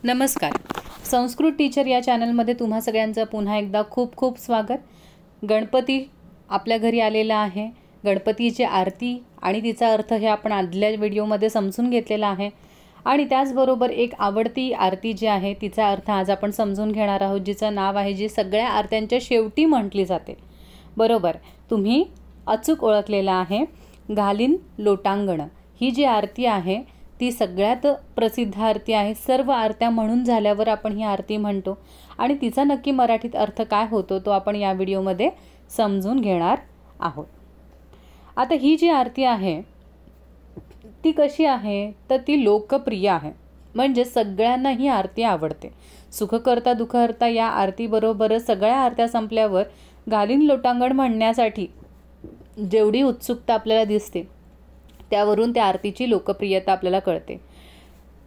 नमस्कार. संस्कृत टीचर या चॅनलमध्ये तुम्हा सगळ्यांचं पुन्हा एकदा खूप खूप स्वागत. गणपती आपल्या घरी आलेला आहे. गणपतीची आरती आणि तिचा अर्थ हे आपण आदल्या व्हिडिओमध्ये समजून घेतलेला आहे आणि त्याचबरोबर एक आवडती आरती जी आहे तिचा अर्थ आज आपण समजून घेणार आहोत, जिचं नाव आहे, जी सगळ्या आरत्यांच्या शेवटी म्हटली जाते. बरोबर, तुम्ही अचूक ओळखलेला आहे. घालीन लोटांगण ही जी आरती आहे ती सगळ्यात प्रसिद्ध आरती आहे. सर्व आरत्या म्हणून झाल्यावर आपण ही आरती म्हणतो आणि तिचा नक्की मराठीत अर्थ काय होतो तो आपण या व्हिडिओमध्ये समजून घेणार आहोत. आता ही जी आरती आहे ती कशी आहे तर ती लोकप्रिय आहे, म्हणजे सगळ्यांना ही आरती आवडते. सुखकर्ता दुःखहर्ता या आरतीबरोबरच सगळ्या आरत्या संपल्यावर घालीन लोटांगण म्हणण्यासाठी जेवढी उत्सुकता आपल्याला दिसते त्यावरून त्या आरतीची लोकप्रियता आपल्याला कळते.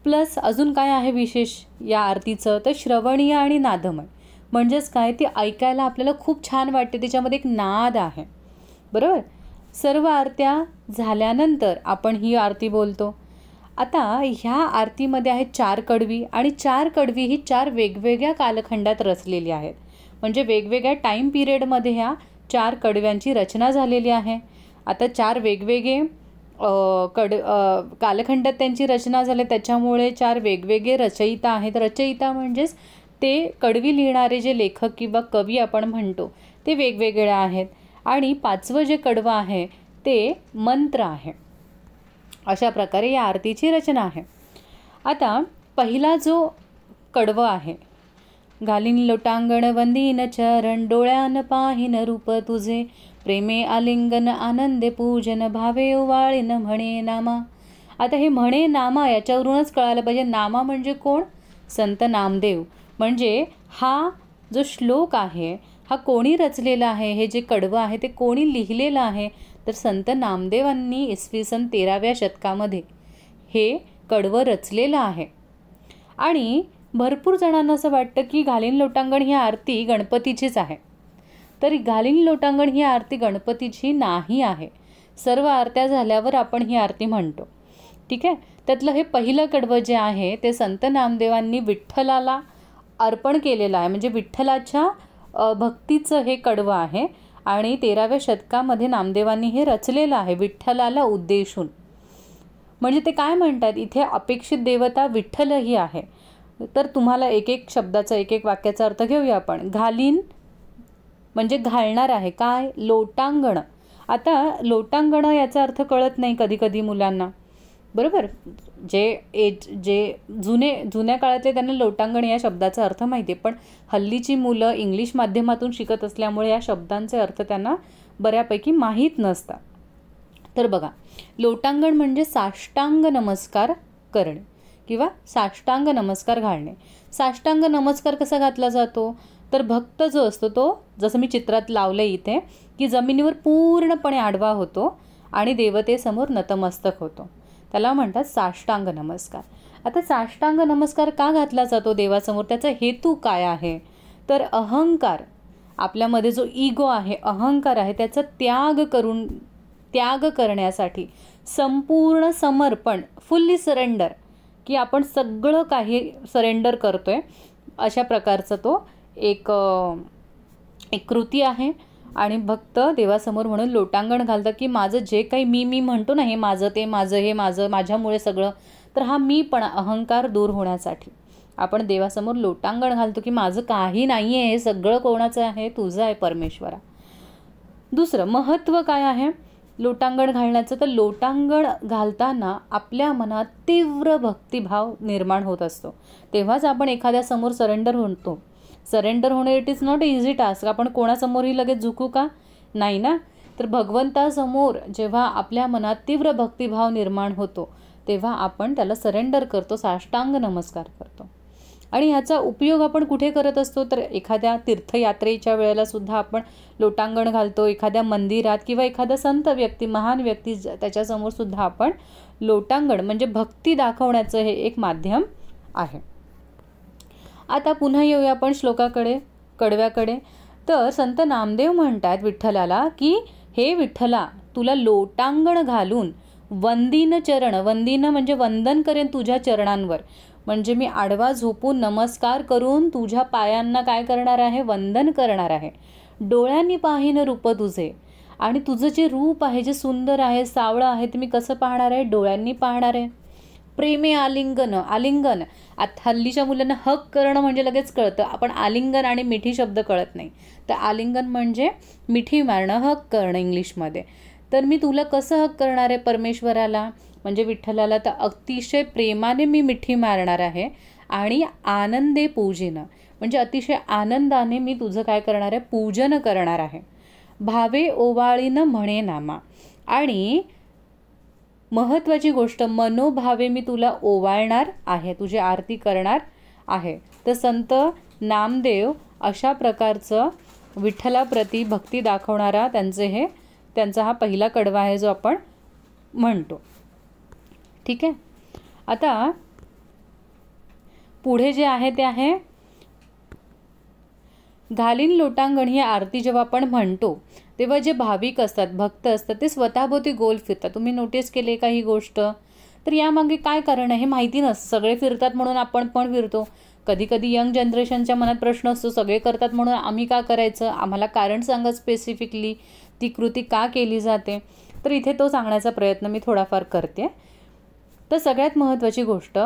प्लस अजून काय आहे विशेष या आरतीचं तर श्रवणीय आणि नादमय, म्हणजेच काय, ती ऐकायला आपल्याला खूप छान वाटते. त्याच्यामध्ये एक नाद आहे. बरोबर, सर्व आरत्या झाल्यानंतर आपण ही आरती बोलतो. आता ह्या आरतीमध्ये आहेत 4 कडवी आणि 4 कडवी ही 4 वेगवेगळ्या कालखंडात रचलेली आहेत, म्हणजे वेगवेगळ्या टाईम पिरियडमध्ये ह्या 4 कडव्यांची रचना झालेली आहे. आता 4 वेगवेगळे कालखंडात त्यांची रचना झाली, त्याच्यामुळे 4 वेगवेगळे रचयिता आहेत. रचयिता म्हणजेच ते कडवी लिहिणारे जे लेखक किंवा कवी आपण म्हणतो ते वेगवेगळे आहेत. आणि 5वं जे कडवं आहे ते मंत्र आहे. अशा प्रकारे या आरतीची रचना आहे. आता पहिला जो कडवं आहे, घालीन लोटांगण वंदीन चरण डोळ्यान पाहिन रूप तुझे प्रेमे आलिंगन आनंदे पूजन भावे ओवाळीन म्हणे नामा. आता हे म्हणे नामा याच्यावरूनच कळालं पाहिजे नामा म्हणजे कोण, संत नामदेव. म्हणजे हा जो श्लोक आहे हा कोणी रचलेला आहे, हे जे कडवं आहे ते कोणी लिहिलेलं आहे तर संत नामदेवांनी इसवी सन 13व्या शतकामध्ये हे कडवं रचलेलं आहे. आणि भरपूर जणांना असं वाटतं की घालीन लोटांगण ही आरती गणपतीचीच आहे, तर घालीन लोटांगण ही आरती गणपतीची नाही आहे. सर्व आरत्या झाल्यावर आपण ही आरती म्हणतो. ठीक आहे, त्यातलं हे पहिलं कडवं जे आहे ते संत नामदेवांनी विठ्ठलाला अर्पण केलेलं आहे, म्हणजे विठ्ठलाच्या भक्तीचं हे कडवं आहे आणि 13व्या शतकामध्ये नामदेवांनी हे रचलेलं आहे विठ्ठलाला उद्देशून. म्हणजे ते काय म्हणतात, इथे अपेक्षित देवता विठ्ठल ही आहे. तर तुम्हाला एक एक शब्दाचा एक एक वाक्याचा अर्थ घेऊया आपण. घालीन म्हणजे घालणार आहे, काय, लोटांगण. आता लोटांगण याचा अर्थ कळत नाही कधी कधी मुलांना. बरोबर, जे जुन्या काळातले त्यांना लोटांगण या शब्दाचा अर्थ माहिती आहे, पण हल्लीची मुलं इंग्लिश माध्यमातून शिकत असल्यामुळे या शब्दांचे अर्थ त्यांना बऱ्यापैकी माहीत नसतात. तर बघा, लोटांगण म्हणजे साष्टांग नमस्कार करणे किंवा साष्टांग नमस्कार घालणे. साष्टांग नमस्कार कसा घातला जातो तर भक्त जो असतो तो, जसं मी चित्रात लावलं इथे, की जमिनीवर पूर्णपणे आडवा होतो आणि देवतेसमोर नतमस्तक होतो, त्याला म्हणतात साष्टांग नमस्कार. आता साष्टांग नमस्कार का घातला जातो देवासमोर, त्याचा हेतू काय आहे तर अहंकार, आपल्यामध्ये जो इगो आहे, अहंकार आहे, त्याचा त्याग करण्यासाठी संपूर्ण समर्पण, फुल्ली सरेंडर, की आपण सगळं काही सरेंडर करतोय, अशा प्रकारचा तो एक कृती आहे. आणि भक्त देवासमोर म्हणून लोटांगण घालतं की माझं जे काही मी म्हणतो ना, हे माझं, ते माझं, हे माझं, माझ्यामुळे सगळं, तर हा मी पण अहंकार दूर होण्यासाठी आपण देवासमोर लोटांगण घालतो की माझं काही नाही आहे, हे सगळं कोणाचं आहे, तुझं आहे परमेश्वरा. दुसरं महत्त्व काय आहे लोटांगण घालण्याचं तर लोटांगण घालताना आपल्या मनात तीव्र भक्तिभाव निर्माण होत असतो, तेव्हाच आपण एखाद्यासमोर सरेंडर होतो. सरेंडर होणे it is not easy task. आपण कोणासमोरही लगेच झुकू का, नाही ना. तर भगवंतासमोर जेव्हा आपल्या मनात तीव्र भक्तिभाव निर्माण होतो तेव्हा आपण त्याला सरेंडर करतो, साष्टांग नमस्कार करतो. आणि ह्याचा उपयोग आपण कुठे करत असतो तर एखाद्या तीर्थयात्रेच्या वेळेला सुद्धा आपण लोटांगण घालतो, एखाद्या मंदिरात किंवा एखादा संत व्यक्ती, महान व्यक्ती, त्याच्यासमोर सुद्धा आपण लोटांगण म्हणजे भक्ती दाखवण्याचं हे एक माध्यम आहे. आता पुन्हा येऊया आपण श्लोकाकडे, कडव्याकडे. तर संत नामदेव म्हणतात विठ्ठलाला की हे विठ्ठला, तुला लोटांगण घालून वंदीन चरण, वंदीन म्हणजे वंदन करेन तुझ्या चरणांवर, म्हणजे मी आडवा झोपून नमस्कार करून तुझ्या पायांना काय करणार आहे, वंदन करणार आहे. डोळ्यांनी पाहीन रूप तुझे, आणि तुझं जे रूप आहे, जे सुंदर आहे, सावळं आहे, ते मी कसं पाहणार आहे, डोळ्यांनी पाहणार आहे. प्रेमे आलिंगन, आलिंगन. आता हल्लीच्या मुलांना हक करणं म्हणजे लगेच कळतं, आपण आलिंगन आणि मिठी शब्द कळत नाही. तर आलिंगन म्हणजे मिठी मारणं, हक करणं इंग्लिशमध्ये. तर मी तुला कसं हक करणार आहे, परमेश्वराला म्हणजे विठ्ठलाला, तर अतिशय प्रेमाने मी मिठी मारणार आहे. आणि आनंदे पूजिनं म्हणजे अतिशय आनंदाने मी तुझं काय करणार आहे, पूजन करणार आहे. भावे ओवाळीनं म्हणे नामा, आणि महत्त्वाची गोष्ट, मनोभावे मी तुला ओवाळणार आहे, तुझी आरती करणार आहे. तर संत नामदेव अशा प्रकारचं विठ्ठलाप्रती भक्ती दाखवणारा त्यांचा हा पहिला कडवा आहे जो आपण म्हणतो. ठीक आहे. आता पुढे जे आहे ते आहे घालीन लोटांगण. ही आरती जेव्हा आपण म्हणतो तेव्हा जे भाविक असतात, भक्त असतात, ते स्वतःभोवती गोल फिरतात. तुम्ही नोटीस केले का ही गोष्ट? तर यामागे काय कारण आहे हे माहिती नसतं. सगळे फिरतात म्हणून आपण पण फिरतो. कधी कधी यंग जनरेशनच्या मनात प्रश्न असतो, सगळे करतात म्हणून आम्ही का करायचं, आम्हाला कारण सांगा स्पेसिफिकली, ती कृती का केली जाते. तर इथे तो सांगण्याचा प्रयत्न मी थोडाफार करते. तर सगळ्यात महत्त्वाची गोष्ट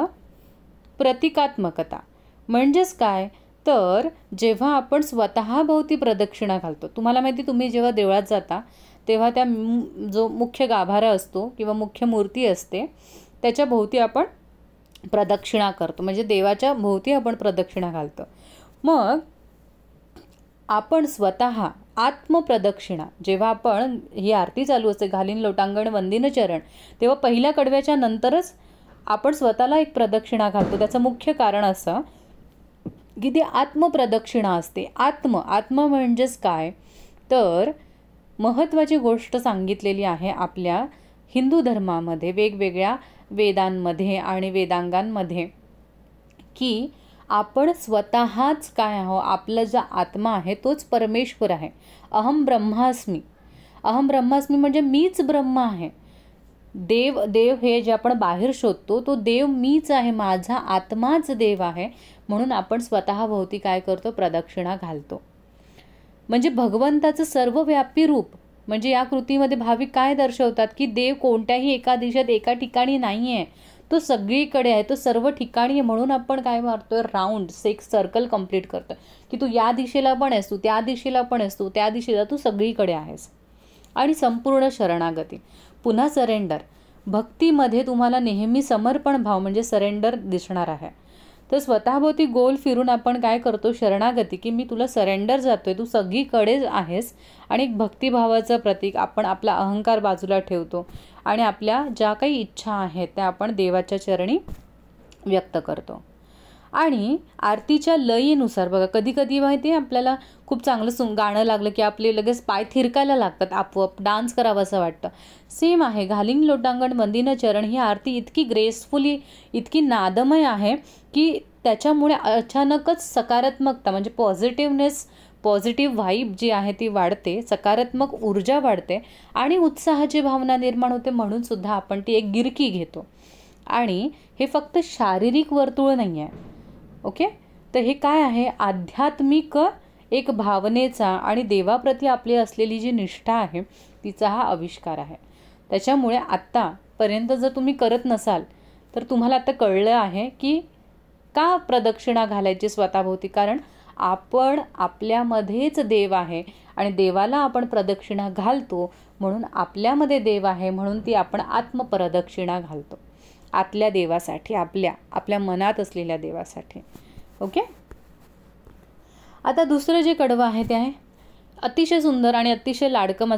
प्रतिकात्मकता. म्हणजेच काय, तर जेव्हा आपण स्वतःभोवती प्रदक्षिणा घालतो, तुम्हाला माहिती, तुम्ही जेव्हा देवळात जाता तेव्हा त्या जो मुख्य गाभारा असतो किंवा मुख्य मूर्ती असते त्याच्या भोवती आपण प्रदक्षिणा करतो, म्हणजे देवाच्या भोवती आपण प्रदक्षिणा घालतो. मग आपण स्वतः आत्मप्रदक्षिणा, जेव्हा आपण ही आरती चालू असते घालीन लोटांगण वंदिन चरण, तेव्हा पहिल्या कडव्याच्या नंतरच आपण स्वतःला एक प्रदक्षिणा घालतो. त्याचं मुख्य कारण असं की ती आत्मप्रदक्षिणा असते. आत्म म्हणजेच काय, तर महत्त्वाची गोष्ट सांगितलेली आहे आपल्या हिंदू धर्मामध्ये, वेगवेगळ्या वेदांमध्ये आणि वेदांगांमध्ये, की आपण स्वतःच काय आहो, आपला जो आत्मा आहे तोच परमेश्वर आहे. अहम ब्रह्मास्मी. अहम ब्रह्मास्मी म्हणजे मीच ब्रह्म आहे. देव हे जे आपण बाहेर शोधतो तो देव मीच आहे, माझा आत्माच देव आहे. म्हणून आपण स्वतःभोवती काय करतो, प्रदक्षिणा घालतो. म्हणजे भगवंताचं सर्वव्यापी रूप. म्हणजे या कृतीमध्ये भाविक काय दर्शवतात की देव कोणत्याही एका दिशेत एका ठिकाणी नाही आहे, तो सगळीकडे आहे, तो सर्व ठिकाणी आहे. म्हणून आपण काय मारतोय, राऊंड एक सर्कल कंप्लीट करतोय की तू या दिशेला पण आहेस, तू त्या दिशेला पण आहेस, तू त्या दिशेला, तू सगळीकडे आहेस. आणि संपूर्ण शरणागती, पुन्हा सरेंडर. भक्तीमध्ये तुम्हाला नेहमी समर्पण भाव म्हणजे सरेंडर दिसणार आहे. तर स्वतःभोवती गोल फिरून आपण काय करतो, शरणागती, की मी तुला सरेंडर जातोय, तू सगळीकडेच आहेस. आणि एक भक्तिभावाचं प्रतीक, आपण आपला अहंकार बाजूला ठेवतो आणि आपल्या ज्या काही इच्छा आहेत त्या आपण देवाच्या चरणी व्यक्त करतो. आणि आरतीच्या लयीनुसार बघा, कधी कधी माहिती आहे आपल्याला खूप चांगलं गाणं लागलं की आपले लगेच पाय थिरकायला लागतात, आपोआप डान्स करावं असं वाटतं. सेम आहे घालीन लोटांगण वंदिन चरण. ही आरती इतकी ग्रेसफुली, इतकी नादमय आहे की त्याच्यामुळे अचानकच सकारात्मकता म्हणजे पॉझिटिव्ह व्हाईब जी आहे ती वाढते, सकारात्मक ऊर्जा वाढते आणि उत्साहाची भावना निर्माण होते. म्हणून सुद्धा आपण ती एक गिरकी घेतो. आणि हे फक्त शारीरिक वर्तुळ नाही आहे, ओके. तर हे काय आहे, आध्यात्मिक एक भावनेचा आणि देवाप्रती आपली असलेली जी निष्ठा आहे तिचा हा आविष्कार आहे. त्याच्यामुळे आत्तापर्यंत जर तुम्ही करत नसाल तर तुम्हाला आता कळलं आहे की का प्रदक्षिणा घालायची स्वतःभोवती, कारण आपण आपल्यामध्येच देव आहे आणि देवाला आपण प्रदक्षिणा घालतो. म्हणून आपल्यामध्ये देव आहे, म्हणून ती आपण आत्मप्रदक्षिणा घालतो आतल्या देवासाठी, आपल्या मनात असलेल्या देवासाठी, ओके. आता दुसरं जे कडवं आहे ते आहे अतिशय सुंदर आणि अतिशय लाडकं,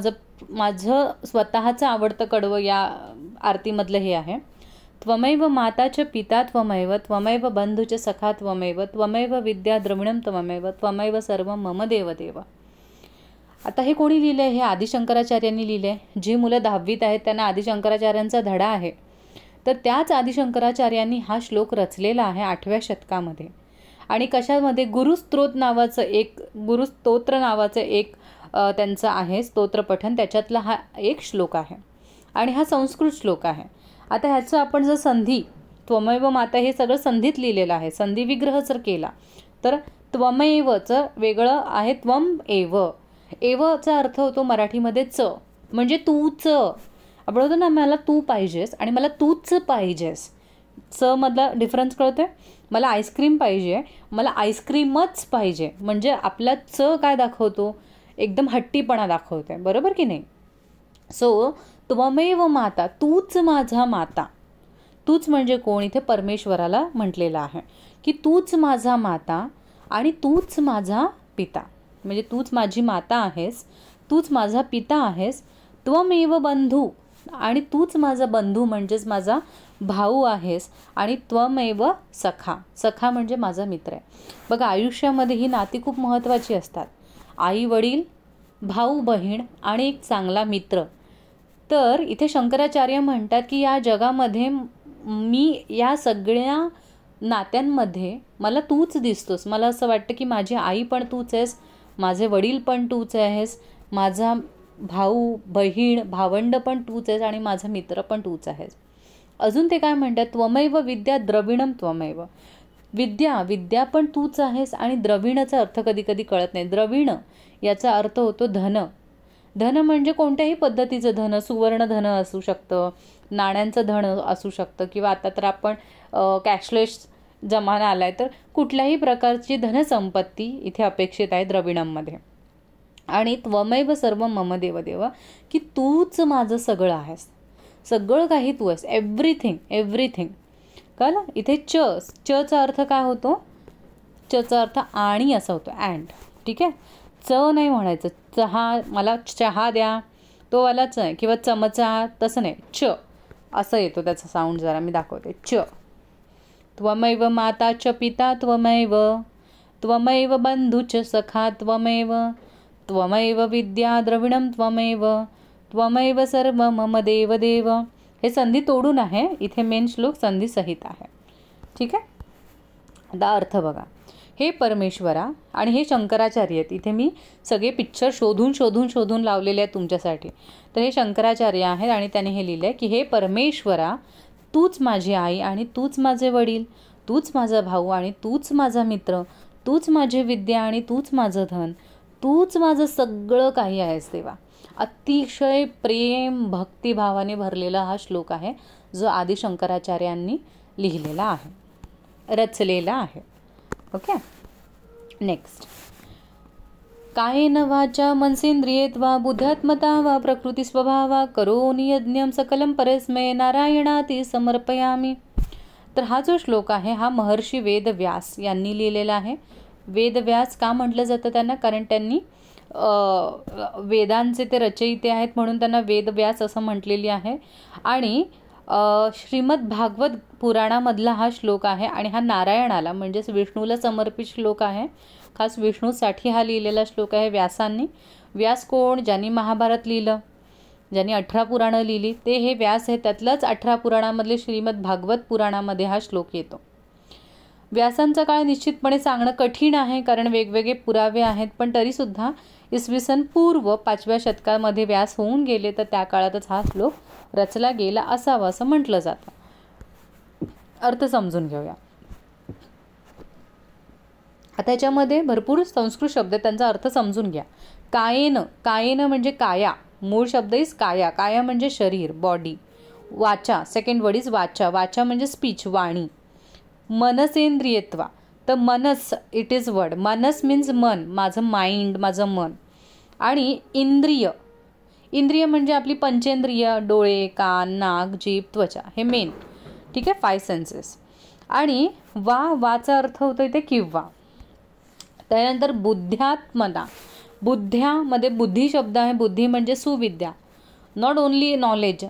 माझं स्वतःचं आवडतं कडवं या आरतीमधलं हे आहे. त्वमैव माता च पिता त्वमैव, त्वमैव बंधू च सखा त्वमैव, त्वमैव विद्या द्रविणं त्वमैव, त्वमैव सर्व मम देव देव. आता हे कोणी लिहिलं आहे, हे आदिशंकराचार्यांनी लिहिलं आहे. जी मुलं 10वीत आहेत त्यांना आदिशंकराचार्यांचा धडा आहे. तर त्याच आदिशंकराचार्यांनी हा श्लोक रचलेला आहे 8व्या शतकामध्ये. आणि कशामध्ये, गुरुस्तोत्र नावाचं एक त्यांचं आहे स्तोत्रपठण, त्याच्यातला हा एक श्लोक आहे आणि हा संस्कृत श्लोक आहे. आता ह्याचं आपण जर संधी त्वमेव माता हे सगळं संधीत लिहिलेलं आहे. संधी विग्रह जर केला तर त्वमेवचं वेगळं आहे त्वम एव. एवचा अर्थ होतो मराठीमध्ये च, म्हणजे तूच. आपण होतो ना मला तू पाहिजेस आणि मला तूच पाहिजेस. च मधला डिफरन्स कळतोय. मला आईस्क्रीम पाहिजे, मला आईस्क्रीमच पाहिजे, म्हणजे आपला च काय दाखवतो, एकदम हट्टीपणा दाखवतोय, बरोबर की नाही. सो त्वमेव माता, तूच माझा माता. तूच म्हणजे कोण, इथे परमेश्वराला म्हटलेलं आहे की तूच माझा माता आणि तूच माझा पिता. म्हणजे तूच माझी माता आहेस, तूच माझा पिता आहेस. त्वमेव बंधू, आणि तूच माझा बंधू म्हणजेच माझा भाऊ आहेस. आणि त्वमेव सखा, सखा म्हणजे माझा मित्र आहे. बघा आयुष्यामध्ये ही नाती खूप महत्त्वाची असतात. आई वडील, भाऊ बहीण आणि एक चांगला मित्र. तर इथे शंकराचार्य म्हणतात की या जगामध्ये मी या सगळ्या नात्यांमध्ये मला तूच दिसतोस. मला असं वाटतं की माझी आई पण तूच आहेस, माझे वडील पण तूच आहेस, माझा भाऊ बहीण भावंड पण तूच आहेस आणि माझा मित्र पण तूच आहेस. अजून ते काय म्हणतात, त्वमेव विद्या द्रविणम त्वमेव. विद्या पण तूच आहेस. आणि द्रविणचा अर्थ कधी कधी कळत नाही. द्रविण याचा अर्थ होतो धन. धन म्हणजे कोणत्याही पद्धतीचं धन, सुवर्ण धन असू शकतं, नाण्यांचं धन असू शकतं, किंवा आता तर आपण कॅशलेस जमाना आलाय, तर कुठल्याही प्रकारची धनसंपत्ती इथे अपेक्षित आहे द्रविणममध्ये. आणि त्वमेव सर्व मम देव देव, की तूच माझं सगळं आहेस, सगळं काही तू आहेस, एव्हरीथिंग एव्हरीथिंग. कळलं. इथे चचा अर्थ काय होतो, चचा अर्थ आणि असा होतो, अँड. ठीक आहे. च नाही म्हणायचं. चहा, मला चहा द्या, तो वालाच आहे, किंवा चमचा, तसं नाही. च असं येतो त्याचा साऊंड. जरा मी दाखवते. च. त्वमेव माता च पिता त्वमेव, त्वमेव बंधुच सखा त्वमेव, त्वमेव विद्या द्रविणम त्वमेव, त्वमेव सर्व मम देव देव. हे संधी तोडून आहे, इथे मेन श्लोक संधी सहित आहे. ठीक आहे. आता अर्थ बघा. हे परमेश्वरा, आणि हे शंकराचार्य आहेत. इथे मी सगळे पिक्चर शोधून लावलेले आहेत तुमच्यासाठी. तर हे शंकराचार्य आहेत आणि त्याने हे लिहिलं आहे की हे परमेश्वरा, तूच माझी आई आणि तूच माझे वडील, तूच माझा भाऊ आणि तूच माझा मित्र, तूच माझी विद्या आणि तूच माझं धन, तूच माझं सगळं काही आहेस देवा. अतिशय प्रेम भक्तिभावाने भरलेला हा श्लोक आहे, जो आदि शंकराचार्यांनी लिहिलेला आहे, रचलेला आहे. ओके. नेक्स्ट. कायेन वाचा मनसेंद्रियेत्वा बुद्ध्यात्मता वा प्रकृती स्वभावा करोमि यज्ञं सकलं परस्मै नारायणाति समर्पयामि. तर हा जो श्लोक आहे हा महर्षी वेदव्यास यांनी लिहिलेला आहे. वेदव्यास का म्हटलं जातं त्यांना, कारण त्यांनी वेदांचे ते रचयिते आहेत म्हणून त्यांना वेदव्यास असं म्हटलेली आहे. आणि श्रीमद भागवत पुराणामधला हा श्लोक आहे आणि हा नारायणाला म्हणजेच विष्णूला समर्पित श्लोक आहे. खास विष्णूसाठी हा लिहिलेला श्लोक आहे व्यासांनी. व्यास कोण, ज्यांनी महाभारत लिहिलं, ज्यांनी 18 पुराणं लिहिली, ते हे व्यास आहे. त्यातलंच 18 पुराणामधले श्रीमद भागवत पुराणामध्ये हा श्लोक येतो. व्यासांचा काळ निश्चितपणे सांगणं कठीण आहे, कारण वेगवेगळे पुरावे आहेत, पण तरीसुद्धा इसवी सन पूर्व 5व्या शतकामध्ये व्यास होऊन गेले, तर त्या काळातच हा श्लोक रचला गेला असावा असं म्हटलं जातं. अर्थ समजून घेऊया. आता याच्यामध्ये भरपूर संस्कृत शब्द आहेत, त्यांचा अर्थ समजून घ्या. कायेन, कायेन म्हणजे काया, मूळ शब्द इज काया, काया म्हणजे शरीर, बॉडी. वाचा, सेकंड वर्ड इज वाचा, वाचा म्हणजे स्पीच, वाणी. मनसेंद्रियत्वा, तर मनस it is word, Manas means मन, माझं माइंड, माझं मन. आणि इंद्रिय, इंद्रिय म्हणजे आपली पंचेंद्रिय, डोळे, कान, नाक, जीभ, त्वचा, हे मेन. ठीक आहे, 5 सेन्सेस. आणि वाचा अर्थ होतो इथे किंवा. त्यानंतर बुद्ध्यात्मना, बुद्ध्यामध्ये बुद्धी शब्द आहे. बुद्धी म्हणजे सुविद्या, not only knowledge,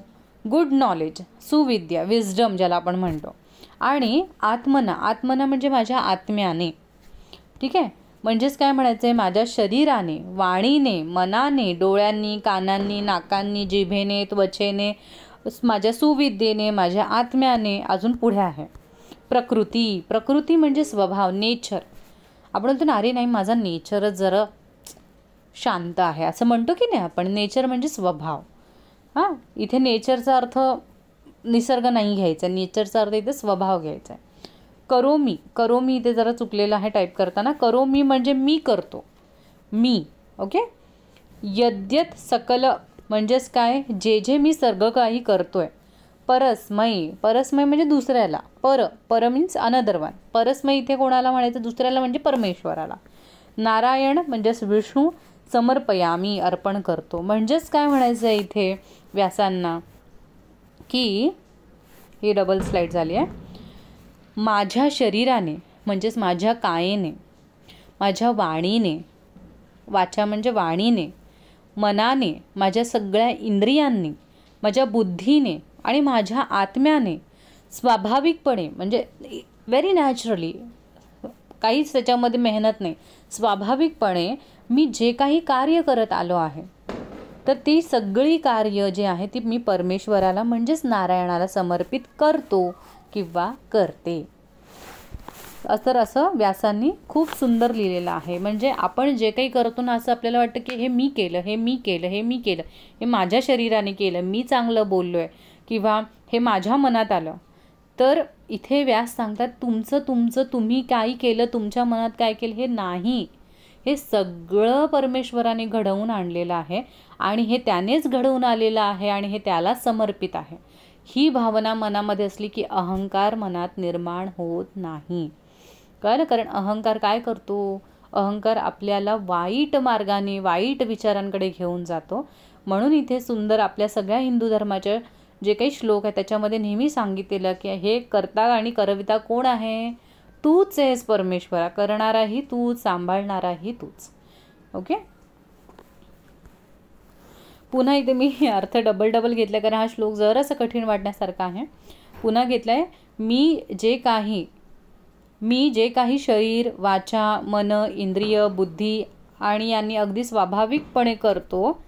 good knowledge, सुविद्या, विजडम ज्याला आपण म्हणतो. आणि आत्मना, आत्मना म्हणजे माझ्या आत्म्याने. ठीक आहे, म्हणजेच काय म्हणायचं आहे, माझ्या शरीराने, वाणीने, मनाने, डोळ्यांनी, कानांनी, नाकांनी, जिभेने, त्वचेने, माझ्या सुविद्येने, माझ्या आत्म्याने. अजून पुढे आहे प्रकृती, प्रकृती म्हणजे स्वभाव, नेचर. आपण म्हणतो ना, अरे नाही माझा नेचरच जरा शांत आहे असं म्हणतो की नाही आपण. नेचर म्हणजे स्वभाव. हां, इथे नेचरचा अर्थ निसर्ग नाही घ्यायचा, नेचरचा अर्थ इथे स्वभाव घ्यायचा आहे. करोमी, करोमी इथे जरा चुकलेलं आहे टाईप करताना. करोमी म्हणजे मी करतो, मी. ओके. यद्यत सकल म्हणजेच काय, जे जे मी सगळं काही करतोय. परस्मय, परस्मय म्हणजे दुसऱ्याला. पर मीन्स अनदर वन. परस्मय इथे कोणाला म्हणायचं, दुसऱ्याला म्हणजे परमेश्वराला. नारायण म्हणजेच विष्णू. समर्पयामी अर्पण करतो. म्हणजेच काय म्हणायचं आहे इथे व्यासांना, की ही डबल स्लाईड झाली आहे. माझ्या शरीराने म्हणजेच माझ्या कायेने, माझ्या वाणीने, वाचा म्हणजे वाणीने, मनाने, माझ्या सगळ्या इंद्रियांनी, माझ्या बुद्धीने आणि माझ्या आत्म्याने स्वाभाविकपणे म्हणजे व्हेरी नॅचरली, काहीच त्याच्यामध्ये मेहनत नाही, स्वाभाविकपणे मी जे काही कार्य करत आलो आहे तर ती सगळी कार्य जे आहे ती मी परमेश्वराला म्हणजेच नारायणाला समर्पित करतो किंवा करते. तर असं व्यासांनी खूप सुंदर लिहिलेलं आहे. म्हणजे आपण जे काही करतो ना, असं आपल्याला वाटतं की हे मी केलं, हे मी केलं, हे मी केलं, हे माझ्या शरीराने केलं, मी चांगलं बोललो आहे किंवा हे माझ्या मनात आलं. तर इथे व्यास सांगतात तुमचं तुम्ही काय केलं, तुमच्या मनात काय केलं हे नाही, हे सगळं परमेश्वराने घडवून आणलेलं आहे आणि हे त्यानेच घडवून आलेलं आहे आणि हे त्यालाच समर्पित आहे. ही भावना मनामध्ये असली की अहंकार मनात निर्माण होत नाही. कळलं? कारण अहंकार काय करतो, अहंकार आपल्याला वाईट मार्गाने, वाईट विचारांकडे घेऊन जातो. म्हणून इथे सुंदर आपल्या सगळ्या हिंदू धर्माचे जे काही श्लोक आहे त्याच्यामध्ये नेहमी सांगितलेलं की हे करता आणि करविता कोण आहे, तूच आहेस परमेश्वरा, करणाराही तूच, सांभाळणाराही तूच. ओके. पुन्हा इथे मी अर्थ डबल घेतला कारण हा श्लोक जरासा कठीण वाटण्यासारखा आहे. पुन्हा घेतलाय, मी जे काही शरीर, वाचा, मन, इंद्रिय, बुद्धी आणि यांनी अगदी स्वाभाविकपणे करतो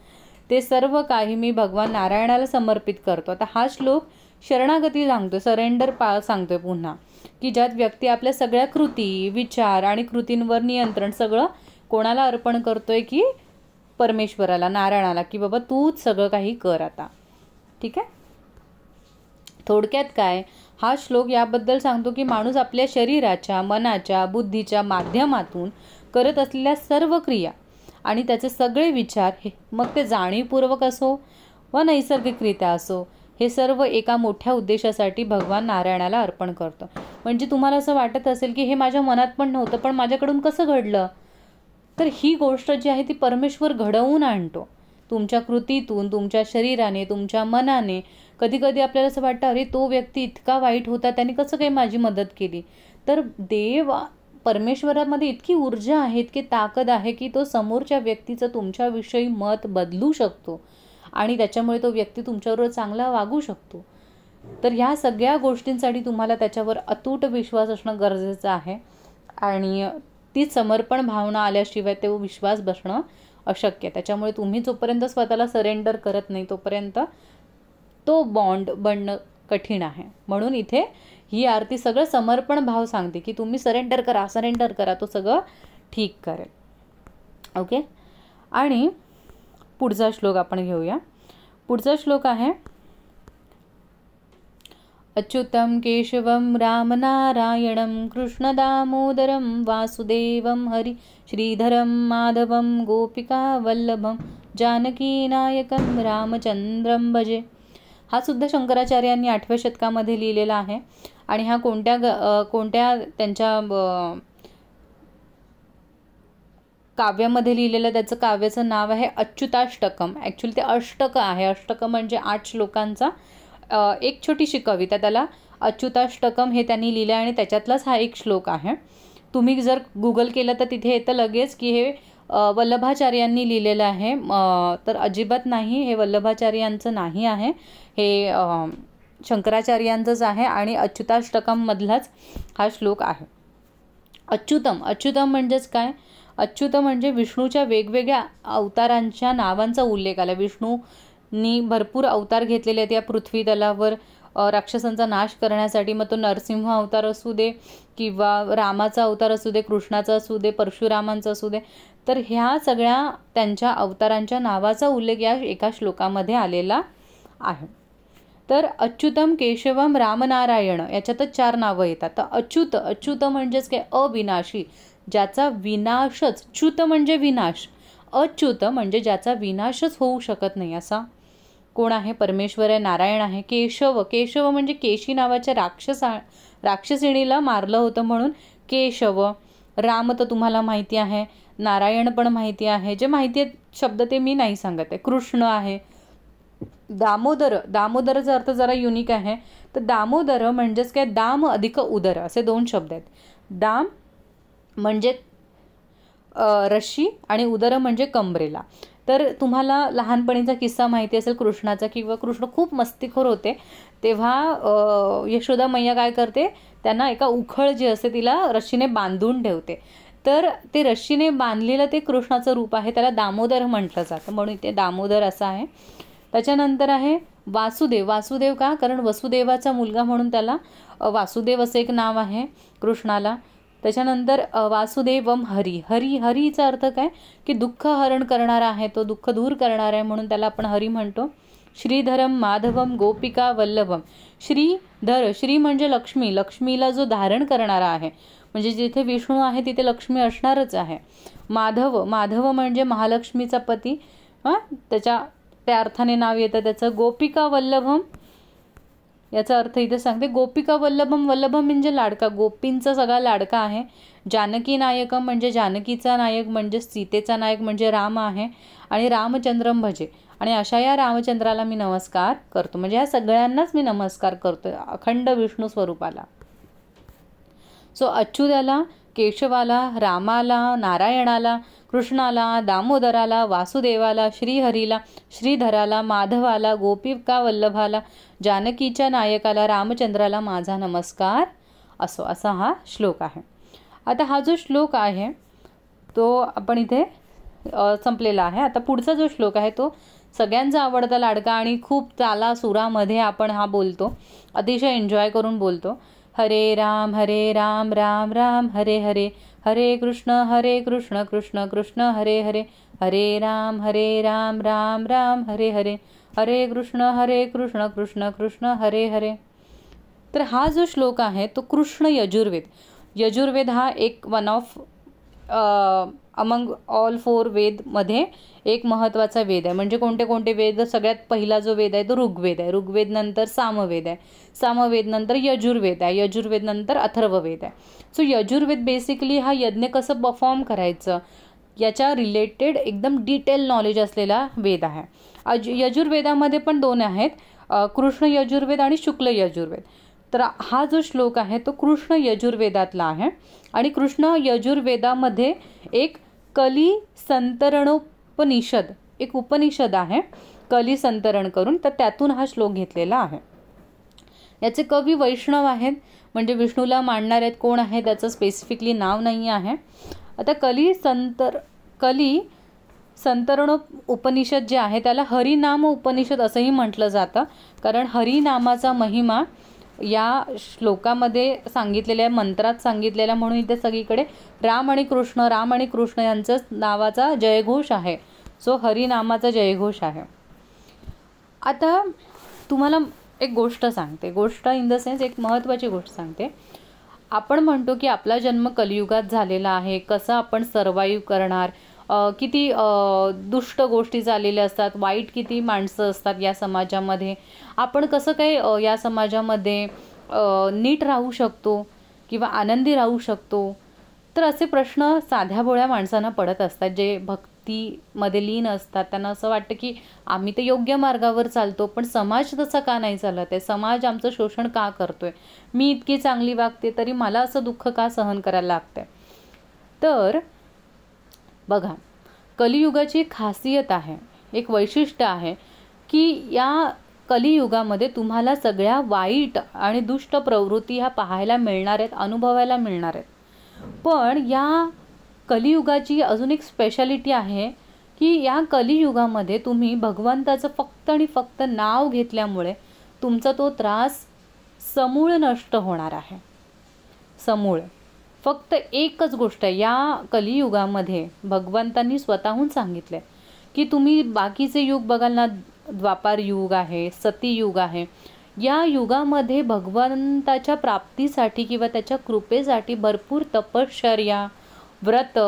ते सर्व काही मी भगवान नारायणाला समर्पित करतो. आता हा श्लोक शरणागती सांगतो, सरेंडर सांगतोय पुन्हा, की ज्यात व्यक्ती आपल्या सगळ्या कृती, विचार आणि कृतींवर नियंत्रण सगळं कोणाला अर्पण करतोय, की परमेश्वराला, नारायणाला, की बाबा तूच सगळं काही कर आता. ठीक आहे. थोडक्यात काय, हा श्लोक याबद्दल सांगतो की माणूस आपल्या शरीराच्या, मनाच्या, बुद्धीच्या माध्यमातून करत असलेल्या सर्व क्रिया आणि त्याचे सगळे विचार, हे मग ते जाणीवपूर्वक असो व नैसर्गिकरित्या असो, हे सर्व एका मोठ्या उद्देशासाठी भगवान नारायणाला अर्पण करतो. म्हणजे तुम्हाला असं वाटत असेल की हे माझ्या मनात पण नव्हतं, पण माझ्याकडून कसं घडलं, तर ही गोष्ट जी आहे ती परमेश्वर घडवून आणतो तुमच्या कृतीतून, तुमच्या शरीराने, तुमच्या मनाने. कधी कधी आपल्याला असं वाटतं अरे तो व्यक्ती इतका वाईट होता, त्याने कसं काही माझी मदत केली. तर देव, परमेश्वरामध्ये इतकी ऊर्जा आहे, इतकी ताकद आहे की तो समोरच्या व्यक्तीचं तुमच्याविषयी मत बदलू शकतो आणि त्याच्यामुळे तो व्यक्ती तुमच्याबरोबर चांगला वागू शकतो. तर ह्या सगळ्या गोष्टींसाठी तुम्हाला त्याच्यावर अतूट विश्वास असणं गरजेचं आहे आणि ती समर्पण भावना आल्याशिवाय तो विश्वास बसणं अशक्य. त्याच्यामुळे तुम्ही जोपर्यंत स्वतःला सरेंडर करत नाही तोपर्यंत तो बॉन्ड बनणं कठीण आहे. म्हणून इथे ही आरती सगळं समर्पण भाव सांगते की तुम्ही सरेंडर करा, तो सगळं ठीक करेल. ओके. आणि पुढचा श्लोक आपण घेऊया. पुढचा श्लोक आहे, अच्युतं केशवं रामनारायणं कृष्ण दामोदरं वासुदेवं हरि श्रीधरं माधवं गोपिका वल्लभं जानकीनायकं रामचंद्रं भजे. हा सुद्धा शंकराचार्यांनी 8व्या शतकामध्ये लिहिलेला आहे आणि हा कोणत्या त्यांच्या काव्यामध्ये लिहिलेलं, त्याचं काव्याचं नाव आहे अच्युताष्टकम. ॲक्च्युली ते अष्टक आहे. अष्टक म्हणजे 8 श्लोकांचा एक छोटीशी कविता, त्याला अच्युताष्टकम हे त्यांनी लिहिलं आणि त्याच्यातलाच हा एक श्लोक आहे. तुम्ही जर गुगल केलं तर तिथे येतं लगेच की हे वल्लभाचार्यांनी लिहिलेलं आहे. तर अजिबात नाही, हे वल्लभाचार्यांचं नाही आहे, हे शंकराचार्यांचंच आहे आणि अच्युताष्टकममधलाच हा श्लोक आहे. अच्युतम म्हणजेच काय, अच्युत म्हणजे विष्णूच्या वेगवेगळ्या अवतारांच्या नावांचा उल्लेख आला. विष्णूंनी भरपूर अवतार घेतलेले आहेत या पृथ्वी तलावर राक्षसांचा नाश करण्यासाठी. मग तो नरसिंह अवतार असू दे किंवा रामाचा अवतार असू दे, कृष्णाचा असू दे, परशुरामांचा असू दे, तर ह्या सगळ्या त्यांच्या अवतारांच्या नावाचा उल्लेख या एका श्लोकामध्ये आलेला आहे. तर अच्युतम केशवम रामनारायण याच्यातच 4 नावं येतात. तर अच्युत, अच्युत म्हणजेच काय, अविनाशी, ज्याचा विनाशच, च्युत म्हणजे विनाश, अच्युत म्हणजे ज्याचा विनाशच होऊ शकत नाही असा कोण आहे, परमेश्वर आहे, नारायण आहे. केशव, केशव म्हणजे केशी नावाच्या राक्षसिणीला मारलं होतं म्हणून केशव. राम तर तुम्हाला माहिती आहे, नारायण पण माहिती आहे, जे माहिती आहेत शब्द ते मी नाही सांगत आहे. कृष्ण आहे. दामोदर, दामोदरचा अर्थ जरा युनिक आहे. तर दामोदर म्हणजेच काय, दाम अधिक उदर असे 2 शब्द आहेत. दाम म्हणजे रशी आणि उदर म्हणजे कमरेला. तर तुम्हाला लहानपणीचा किस्सा माहिती असेल कृष्णाचा, किंवा कृष्ण खूप मस्तीखोर होते तेव्हा यशोदा मैया काय करते, त्यांना एका उखळ जी असते तिला रशीने बांधून ठेवते. तर ते रशीने बांधलेलं ते कृष्णाचं रूप आहे, त्याला दामोदर म्हटलं जातं, म्हणून ते दामोदर असं आहे. त्याच्यानंतर आहे वासुदेव. वासुदेव का, कारण वसुदेवाचा मुलगा म्हणून त्याला वासुदेव असं एक नाव आहे कृष्णाला. त्याच्यानंतर वासुदेवम हरी. हरी, हरीचा अर्थ काय, की दुःख हरण करणारा आहे, तो दुःख दूर करणारा आहे म्हणून त्याला आपण हरी म्हणतो. श्रीधरम माधवम गोपिका वल्लभम. श्रीधर, श्री म्हणजे लक्ष्मी, लक्ष्मीला जो धारण करणारा आहे, म्हणजे जिथे विष्णू आहे तिथे लक्ष्मी असणारच आहे. माधव, माधव म्हणजे महालक्ष्मीचा पती, त्या अर्थाने नाव येतं त्याचं. गोपिका वल्लभम याचा अर्थ इथे सांगते, गोपिका वल्लभम, वल्लभम म्हणजे लाडका, गोपींचा सगळा लाडका आहे. जानकी नायकम म्हणजे जानकीचा नायक, म्हणजे सीतेचा नायक म्हणजे राम आहे. आणि रामचंद्रम भजे, आणि अशा या रामचंद्राला मी नमस्कार करतो, म्हणजे या सगळ्यांनाच मी नमस्कार करतो, अखंड विष्णू स्वरूपाला. सो अच्युताला, केशवाला, रामाला, नारायणाला, कृष्णाला, दामोदराला, वासुदेवाला, श्रीहरीला, श्रीधराला, माधवाला, गोपिका वल्लभाला, जानकीच्या नायकाला, रामचंद्राला माझा नमस्कार असो, असा हा श्लोक आहे. आता हा जो श्लोक आहे तो आपण इथे संपलेला आहे. आता पुढचा जो श्लोक आहे तो सगळ्यांचा आवडता लाडका आणि खूप ताला सुरामध्ये आपण हा बोलतो, अतिशय एन्जॉय करून बोलतो. हरे राम राम राम हरे हरे, हरे कृष्ण कृष्ण कृष्ण हरे हरे, हरे राम राम राम हरे हरे, हरे कृष्ण कृष्ण कृष्ण हरे हरे. तर हा जो श्लोक आहे तो कृष्ण यजुर्वेद, यजुर्वेद हा एक वन ऑफ अमंग ऑल 4 वेदमध्ये एक महत्त्वाचा वेद आहे. म्हणजे कोणते कोणते वेद, सगळ्यात पहिला जो वेद आहे तो ऋग्वेद आहे, ऋग्वेद नंतर सामवेद आहे, सामवेद नंतर यजुर्वेद आहे, यजुर्वेद नंतर अथर्ववेद आहे. सो यजुर्वेद बेसिकली हा यज्ञ कसं परफॉर्म करायचं याच्या रिलेटेड एकदम डिटेल नॉलेज असलेला वेद आहे. यजुर्वेदामध्ये पण 2 आहेत, कृष्ण यजुर्वेद आणि शुक्ल यजुर्वेद. तर हा जो श्लोक आहे तो कृष्ण यजुर्वेदातला आहे. आणि कृष्ण यजुर्वेदामध्ये एक कली संतरणोपनिषद, एक उपनिषद आहे कली संतरण करून, तर त्यातून हा श्लोक घेतलेला आहे. याचे कवी वैष्णव आहेत, म्हणजे विष्णूला मानणारे आहेत. कोण आहे त्याचं स्पेसिफिकली नाव नाही आहे. आता कली संतरण उपनिषद जे आहे त्याला हरिनाम उपनिषद असंही म्हटलं जातं, कारण हरिनामाचा महिमा या श्लोकामध्ये सांगितलेल्या मंत्रात सांगितलेला, म्हणून इथे सगळीकडे राम आणि कृष्ण यांचं नावाचा जयघोष आहे. सो हरिनामाचा जयघोष आहे. आता तुम्हाला एक गोष्ट सांगते, गोष्ट इन द सेन्स एक महत्त्वाची गोष्ट सांगते. आपण म्हणतो की आपला जन्म कलियुगात झालेला आहे, कसं आपण सर्वाईव्ह करणार, किती दुष्ट गोष्टी झालेल्या असतात, वाईट किती माणसं असतात या समाजामध्ये, आपण कसं काय या समाजामध्ये नीट राहू शकतो किंवा आनंदी राहू शकतो. तर असे प्रश्न साध्या भोळ्या माणसांना पडत असतात, जे भक्तीमध्ये लीन असतात. त्यांना असं वाटतं की आम्ही तर योग्य मार्गावर चालतो, पण समाज तसा का नाही चालत आहे, समाज आमचं शोषण का करतोय, मी इतकी चांगली वागते तरी मला असं दुःख का सहन करायला लागतंय. तर बघा, कलियुगाची खासियत आहे, एक वैशिष्ट्य आहे की या कलियुगामध्ये तुम्हाला सगळ्या वाईट आणि दुष्ट प्रवृत्ती ह्या पाहायला मिळणार आहेत, अनुभवायला मिळणार आहेत. पण या कलियुगाची अजून एक स्पेशालिटी आहे की या कलियुगामध्ये तुम्ही भगवंताचं फक्त आणि फक्त नाव घेतल्यामुळे तुमचा तो त्रास समूळ नष्ट होणार आहे. समूळ. फक्त एकच गोष्ट आहे, या कलियुगामध्ये भगवंतांनी स्वतःहून सांगितलं की तुम्ही बाकीचे युग बघाल ना, द्वापार युग आहे, सती युग आहे, या युगामध्ये भगवंताच्या प्राप्तीसाठी किंवा त्याच्या कृपेसाठी भरपूर तपश्चर्या, व्रत,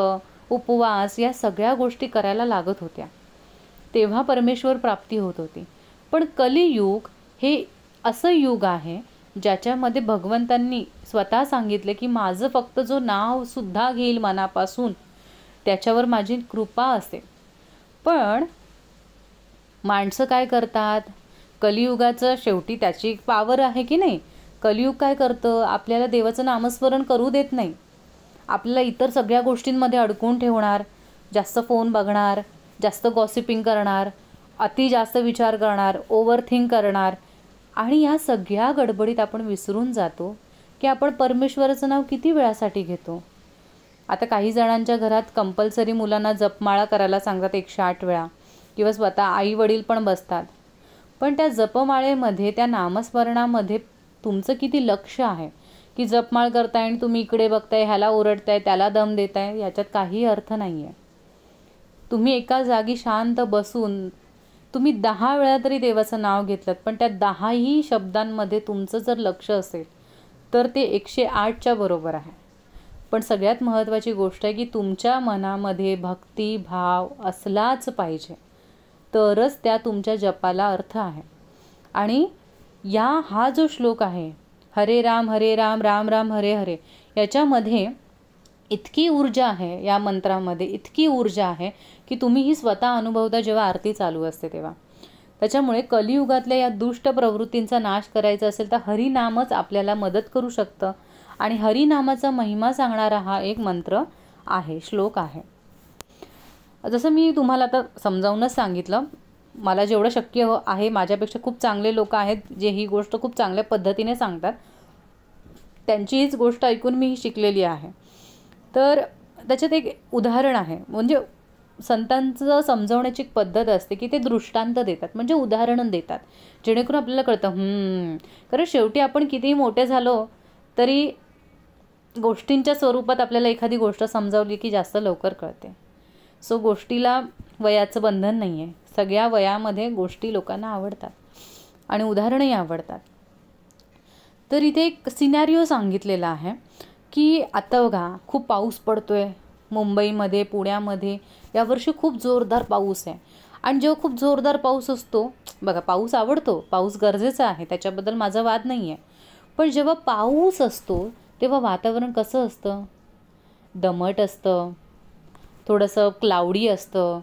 उपवास या सगळ्या गोष्टी करायला लागत होत्या. तेव्हा परमेश्वर प्राप्ती होत होती. पण कलियुग हे असं युग आहे ज्याच्यामध्ये भगवंतांनी स्वतः सांगितले की माझं फक्त जो नाव सुद्धा घेईल मनापासून त्याच्यावर माझी कृपा असेल. पण माणसं काय करतात, कलियुगाचं शेवटी त्याची पावर आहे की नाही. कलियुग काय करतं, आपल्याला देवाचं नामस्मरण करू देत नाही. आपल्याला इतर सगळ्या गोष्टींमध्ये अडकून ठेवणार, जास्त फोन बघणार, जास्त गॉसिपिंग करणार, अति जास्त विचार करणार, ओव्हरथिंक करणार. आणि या सगळ्या गडबडीत आपण विसरून जातो की आपण परमेश्वराचं नाव किती वेळासाठी घेतो. आता काही जणांच्या घरात कंपल्सरी मुलांना जपमाळा करायला सांगतात 108 वेळा, किंवा स्वतः आई वडील पण बसतात. पण त्या जपमाळेमध्ये, त्या नामस्मरणामध्ये तुमचं किती लक्ष आहे की जपमाळ करताय आणि तुम्ही इकडे बघताय, ह्याला ओरडताय, त्याला दम देताय, याच्यात काही अर्थ नाही आहे. तुम्ही एका जागी शांत बसून तुम्ही 10 वेळा तरी देवाचं नाव घेतलं, पण त्या 10ही शब्दांमध्ये तुमचं जर लक्ष असेल तर ते 108च्या बरोबर आहे. पण सगळ्यात महत्त्वाची गोष्ट आहे की तुमच्या मनामध्ये भक्ती भाव असलाच पाहिजे, तरच त्या तुमच्या जपाला अर्थ आहे. आणि हा जो श्लोक आहे हरे राम राम राम हरे हरे, याच्यामध्ये इतकी ऊर्जा आहे, या मंत्रामध्ये इतकी ऊर्जा आहे की तुम्ही ही स्वतः अनुभवता जेव्हा आरती चालू असते तेव्हा. त्याच्यामुळे कलियुगातल्या या दुष्ट प्रवृत्तींचा नाश करायचा असेल तर हरिनामच आपल्याला मदत करू शकतं. आणि हरिनामाचा महिमा सांगणारा हा एक मंत्र आहे, श्लोक आहे. जसं मी तुम्हाला आता समजावूनच सांगितलं, मला जेवढं शक्य आहे, माझ्यापेक्षा खूप चांगले लोक आहेत जे ही गोष्ट खूप चांगल्या पद्धतीने सांगतात, त्यांची हीच गोष्ट ऐकून मी शिकलेली आहे. तर त्याच्यात एक उदाहरण आहे, म्हणजे संतांचं समजवण्याची एक पद्धत असते की ते दृष्टांत देतात, म्हणजे उदाहरण देतात, जेणेकरून आपल्याला कळतं. कारण शेवटी आपण कितीही मोठे झालो तरी गोष्टींच्या स्वरूपात आपल्याला एखादी गोष्ट समजावली की जास्त लवकर कळते. सो गोष्टीला वयाचं बंधन नाही आहे, सगळ्या वयामध्ये गोष्टी लोकांना आवडतात आणि उदाहरणही आवडतात. तर इथे एक सिनॅरिओ सांगितलेला आहे की आता बघा खूप पाऊस पडतोय मुंबईमध्ये, पुण्यामध्ये यावर्षी खूप जोरदार पाऊस आहे. आणि जेव्हा खूप जोरदार पाऊस असतो बघा, पाऊस आवडतो, पाऊस गरजेचा आहे, त्याच्याबद्दल माझा वाद नाही आहे. पण जेव्हा पाऊस असतो तेव्हा वातावरण कसं असतं, दमट असतं, थोडंसं क्लाउडी असतं,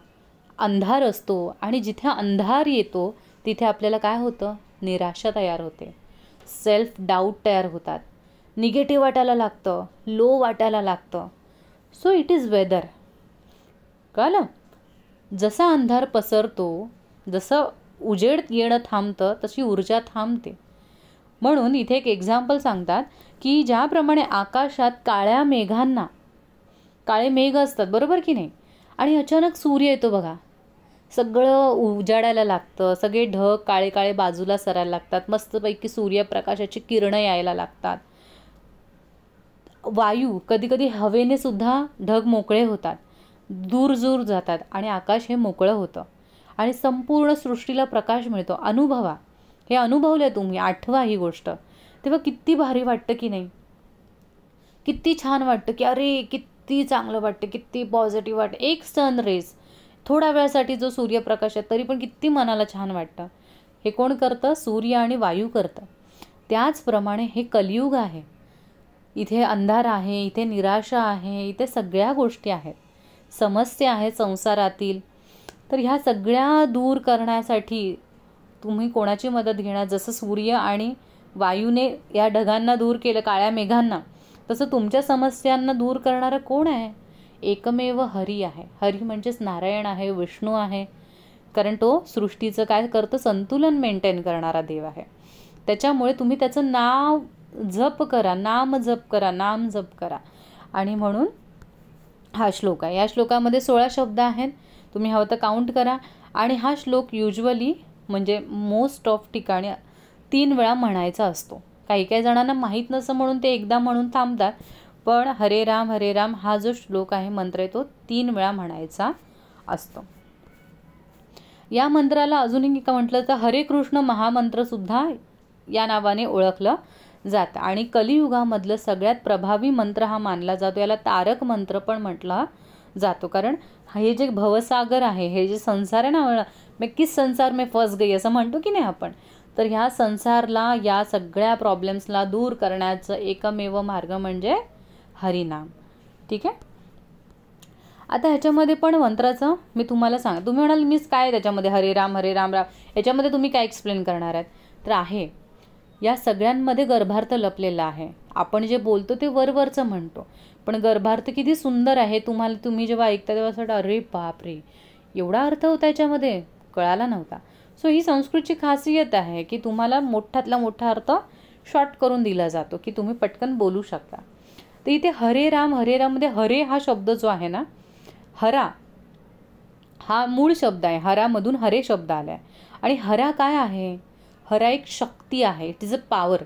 अंधार असतो. आणि जिथे अंधार येतो तिथे आपल्याला काय होतं, निराशा तयार होते, सेल्फ डाऊट तयार होतात, निगेटिव्ह वाटायला लागतं, लो वाटायला लागतं. So it is whether. कळलं? जसा अंधार पसरतो, जसं उजेड येणं थांबतं, तशी ऊर्जा थांबते. म्हणून इथे एक एक्झाम्पल सांगतात की ज्याप्रमाणे आकाशात काळे मेघ असतात, बरोबर की नाही, आणि अचानक सूर्य येतो बघा, सगळं उजाडायला लागतं, सगळे ढग काळे काळे बाजूला सरायला लागतात, मस्तपैकी सूर्यप्रकाशाची किरणं यायला लागतात. वायू, कधी कधी हवेने सुद्धा ढग मोकळे होतात, दूर जातात आणि आकाश हे मोकळं होतं आणि संपूर्ण सृष्टीला प्रकाश मिळतो. अनुभवा, हे अनुभवलं तुम्ही, आठवा ही गोष्ट, तेव्हा किती भारी वाटतं की नाही, किती छान वाटतं की अरे किती चांगलं वाटतं, किती पॉझिटिव्ह वाटतं. एक सन रेज थोड्या वेळासाठी जो सूर्यप्रकाश आहे तरी पण किती मनाला छान वाटतं. हे कोण करतं, सूर्य आणि वायू करतं. त्याचप्रमाणे हे कलियुग आहे, इथे अंधार आहे, इथे निराशा आहे, इथे सगळ्या गोष्टी आहेत, समस्या आहेत संसारातील. तर ह्या सगळ्या दूर करण्यासाठी तुम्ही कोणाची मदत घेणार. जसं सूर्य आणि वायूने या ढगांना दूर केलं, काळ्या मेघांना, तसं तुमच्या समस्यांना दूर करणारं कोण आहे, एकमेव हरी आहे. हरी म्हणजेच नारायण आहे, विष्णू आहे. कारण तो सृष्टीचं काय करतं, संतुलन मेंटेन करणारा देव आहे. त्याच्यामुळे तुम्ही त्याचं नाव जप करा, नाम जप करा. आणि म्हणून हा श्लोक आहे. या श्लोकामध्ये 16 शब्द आहेत, तुम्ही हवं तर काउंट करा. आणि हा श्लोक युजली म्हणजे मोस्ट ऑफ ठिकाणी 3 वेळा म्हणायचा असतो. काही जणांना माहीत नसतं म्हणून ते एकदा म्हणून थांबतात, पण हरे राम हा जो श्लोक आहे, मंत्र आहे, तो 3 वेळा म्हणायचा असतो. या मंत्राला अजूनही का म्हटलं तर हरे कृष्ण महामंत्र सुद्धा या नावाने ओळखलं जातं. आणि कलियुगामधलं सगळ्यात प्रभावी मंत्र हा मानला जातो. याला तारक मंत्र पण म्हटला जातो. कारण हे जे भवसागर आहे, हे जे संसार आहे ना, मैं किस संसार में फस गई असं म्हणतो की नाही आपण, तर ह्या संसारला, या सगळ्या प्रॉब्लेम्सला दूर करण्याचं एकमेव मार्ग म्हणजे हरिनाम. ठीक आहे. आता ह्याच्यामध्ये पण मंत्राचं मी तुम्हाला तुम्ही म्हणाल मीच काय त्याच्यामध्ये हरे राम राम याच्यामध्ये तुम्ही काय एक्सप्लेन करणार आहेत, तर आहे या सगळ्यांमध्ये गर्भार्थ लपलेला आहे. आपण जे बोलतो ते वरवरचं म्हणतो, पण गर्भार्थ किती सुंदर आहे. तुम्ही जेव्हा ऐकता तेव्हा असं अरे बापरे, एवढा अर्थ होता याच्यामध्ये, कळाला नव्हता. सो ही संस्कृतची खासियत आहे की तुम्हाला मोठातला मोठा अर्थ शॉर्ट करून दिला जातो की तुम्ही पटकन बोलू शकता. तर इथे हरे राममध्ये हरे हा शब्द जो आहे ना, हरा हा मूळ शब्द आहे. हरामधून हरे शब्द आला आहे. आणि हरा काय आहे, हरा एक शक्ती आहे, इट इज अ पॉवर.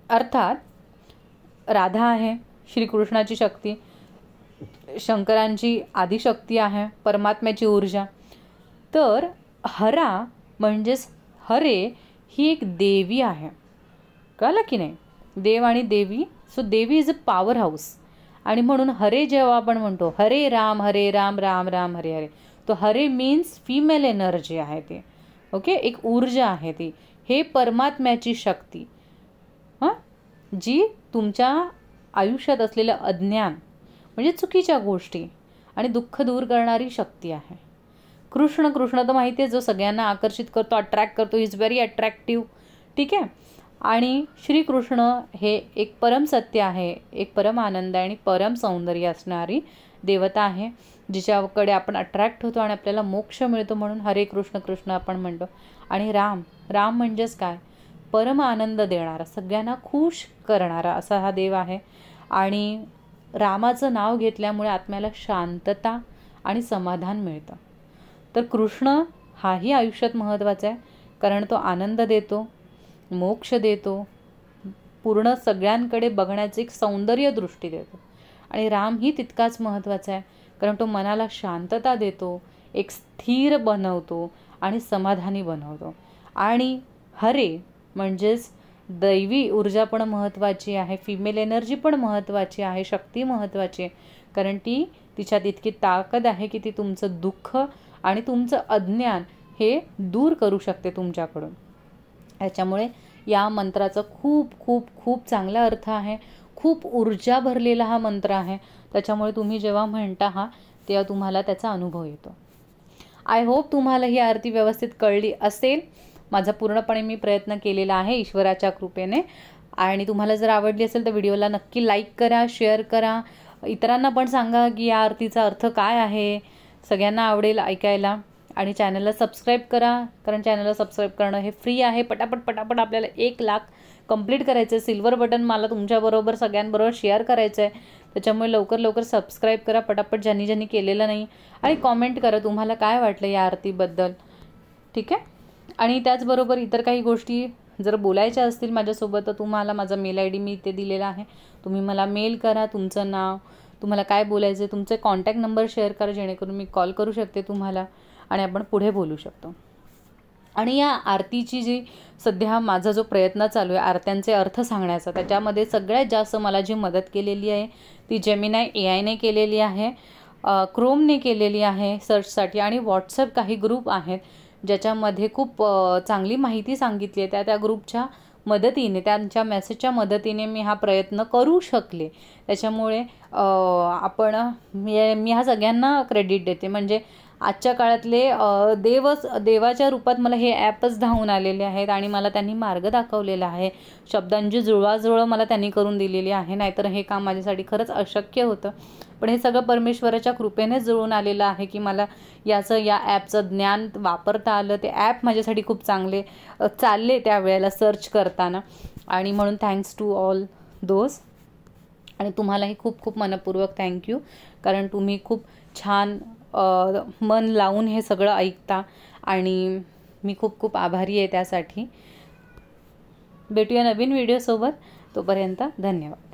अर्थात राधा आहे श्रीकृष्णाची शक्ती, शंकरांची आदिशक्ती आहे, परमात्म्याची ऊर्जा. तर हरा म्हणजेच हरे ही एक देवी आहे. कळलं की नाही, देव आणि देवी. सो देवी इज अ पॉवर हाऊस. आणि म्हणून हरे जेव्हा आपण म्हणतो हरे राम राम राम हरे हरे, तो हरे मीन्स फिमेल एनर्जी आहे ते. ओके, एक ऊर्जा आहे ती. हे परमात्म्याची शक्ती, जी तुमच्या आयुष्यात असलेलं अज्ञान म्हणजे चुकीच्या गोष्टी आणि दुःख दूर करणारी शक्ती आहे. कृष्ण तर माहिती आहे, जो सगळ्यांना आकर्षित करतो, अट्रॅक्ट करतो, इज व्हेरी अट्रॅक्टिव्ह. ठीक आहे. आणि श्रीकृष्ण हे एक परम सत्य आहे, एक परम आनंद आणि परम सौंदर्य असणारी देवता आहे, जिच्याकडे आपण अट्रॅक्ट होतो आणि आपल्याला मोक्ष मिळतो. म्हणून हरे कृष्ण आपण म्हणतो. आणि राम म्हणजेच काय, परम आनंद देणारा, सगळ्यांना खुश करणारा असा हा देव आहे. आणि रामाचं नाव घेतल्यामुळे आत्म्याला शांतता आणि समाधान मिळतं. तर कृष्ण हाही आयुष्यात महत्त्वाचा आहे, कारण तो आनंद देतो, मोक्ष देतो, पूर्ण सगळ्यांकडे बघण्याचं एक सौंदर्य दृष्टी देतो. आणि राम ही तितकाच महत्त्वाचा आहे, कारण तो मनाला शांतता देतो, एक स्थिर बनवतो आणि समाधानी बनवतो. आणि हरे म्हणजेच दैवी ऊर्जा पण महत्त्वाची आहे, फिमेल एनर्जी पण महत्त्वाची आहे, शक्ती महत्त्वाची आहे, कारण तिच्यात इतकी ताकद आहे की ती तुमचं दुःख आणि तुमचं अज्ञान हे दूर करू शकते तुमच्याकडून. त्याच्यामुळे या मंत्राचा खूप खूप खूप चांगला अर्थ आहे, खूप ऊर्जा भरलेला हा मंत्र आहे. त्याच्यामुळे तुम्ही जेव्हा म्हणता तेव्हा तुम्हाला त्याचा अनुभव येतो. आय होप तुम्हाला ही आरती व्यवस्थित कळली असेल. माझा पूर्णपणे मी प्रयत्न केलेला आहे ईश्वराच्या कृपेने. आणि तुम्हाला जर आवडली असेल तर व्हिडिओला नक्की लाईक करा, शेअर करा, इतरांना पण सांगा की या आरतीचा अर्थ काय आहे, सगळ्यांना आवडेल ऐकायला. आणि चॅनलला सबस्क्राईब करा, कारण चॅनलला सबस्क्राईब करणं हे फ्री आहे. पटापट आपल्याला 1 लाख कंप्लीट करायचं आहे. सिल्वर बटन मला तुमच्याबरोबर सगळ्यांबरोबर शेअर करायचं आहे. त्याच्यामुळे लवकर सबस्क्राईब करा पटापट, ज्यांनी केलेलं नाही. आणि कॉमेंट करा तुम्हाला काय वाटलं या आरतीबद्दल. ठीक आहे. आणि त्याचबरोबर इतर काही गोष्टी जर बोलायच्या असतील माझ्यासोबत तर तुम्हाला माझा मेल ID मी इथे दिलेला आहे, तुम्ही मला मेल करा. तुमचं नाव, तुम्हाला काय बोलायचं आहे, तुमचे कॉन्टॅक्ट नंबर शेअर करा, जेणेकरून मी कॉल करू शकते तुम्हाला आणि आपण पुढे बोलू शकतो. आणि या आरतीची जी सध्या माझा जो प्रयत्न चालू आहे आरत्यांचे अर्थ सांगण्याचा, त्याच्यामध्ये सगळ्यात जास्त मला जी मदत केलेली आहे ती जेमिनाय AI ने केलेली आहे, क्रोमने केलेली आहे सर्चसाठी. आणि व्हॉट्सअप काही ग्रुप आहेत ज्याच्यामध्ये खूप चांगली माहिती सांगितली आहे. त्या ग्रुपच्या मदतीने, त्यांच्या मेसेजच्या मदतीने मी हा प्रयत्न करू शकले. त्याच्यामुळे मी ह्या सगळ्यांना क्रेडिट देते. म्हणजे आजच्या काळातले देवाच्या रूपात मला हे ॲपच धावून आलेले आहेत आणि मला त्यांनी मार्ग दाखवलेला आहे. शब्दांची जुळवाजुळव मला त्यांनी करून दिलेली आहे, नाहीतर हे काम माझ्यासाठी खरंच अशक्य होतं. पण हे सगळं परमेश्वराच्या कृपेनेच जुळून आलेलं आहे की मला या ॲपचं ज्ञान वापरता आलं. ते ॲप माझ्यासाठी खूप चांगले चालले त्यावेळेला सर्च करताना. आणि म्हणून थँक्स टू ऑल दोज. आणि तुम्हालाही खूप खूप मनपूर्वक थँक्यू, कारण तुम्ही खूप छान मन लावून हे सगळं ऐकता आणि मी खूप खूप आभारी आहे त्यासाठी. भेटूया नवीन व्हिडिओसोबत, तोपर्यंत धन्यवाद.